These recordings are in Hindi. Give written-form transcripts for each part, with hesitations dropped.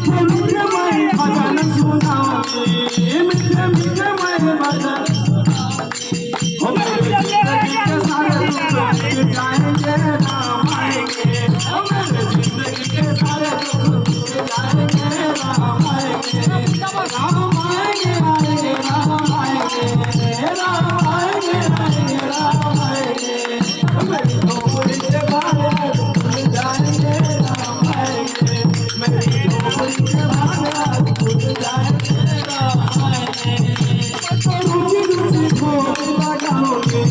मीठे मैं भजन सुनाऊंगी, मीठे मीठे मैं भजन हो मेरे जिंदगी के सारे दुख मिट जाएंगे, राम आएंगे। हो मेरे जिंदगी के सारे दुख मिट जाएंगे, राम आएंगे। राम आएंगे आएंगे राम आएंगे, राम आएंगे आएंगे राम आएंगे। मेरी झोपड़ी के बाहर भूल जाएंगे, राम आएंगे। मेरी झोपड़ी के बाहर भूल जाएंगे, राम आएंगे। रुचि रुचि भोग लगाओगे,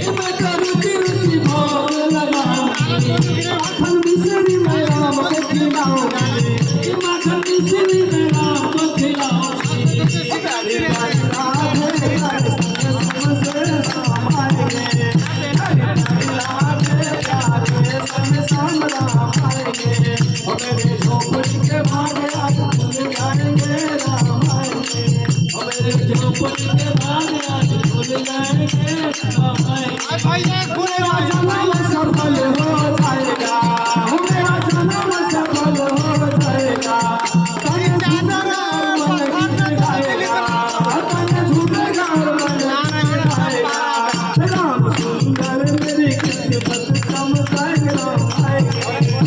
मैं तो रुचि रुचि भोग लगाऊंगी। माखन मिश्री में राम को खिलाऊंगी, माखन मिश्री में राम को खिलाऊंगी। राधे राधे तुमसे राम आएंगे, राधे राधे संग राम आएंगे। और मेरे झोपड़ी के भागे आज भूल जाएंगे, राम आएंगे। और मेरे झोपड़ी के भागे आज भूल जाएंगे, राम आएंगे। मेरा जन्म सफल हो जाएगा, मेरा जन्म सफल हो जाएगा। तन झूमेगा मन गीत गाएगा, तन झूमेगा मन गीत गाएगा। राम सुंदर मेरी किस्मत चमकाएंगे, राम आएंगे।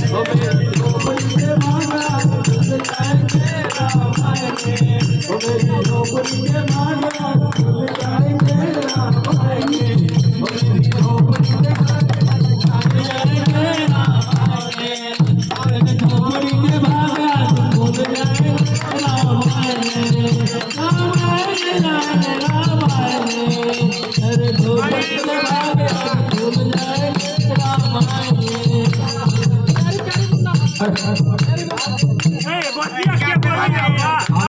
ओ मेरी झोपड़ी के भागे आज भूल जाएंगे, राम आएंगे। ओ मेरी झोपड़ी के भागे आज भूल जाएंगे, राम आएंगे। ओ मेरी झोपड़ी के भागे आज भूल जाएंगे, राम आएंगे। मेरी झोपड़ी के भागे आज भूल जाएंगे, राम आएंगे। राम आएंगे राम आएंगे, मेरे झोपड़ी के भागे आज भूल जाएंगे, राम आएंगे। बस दिया क्या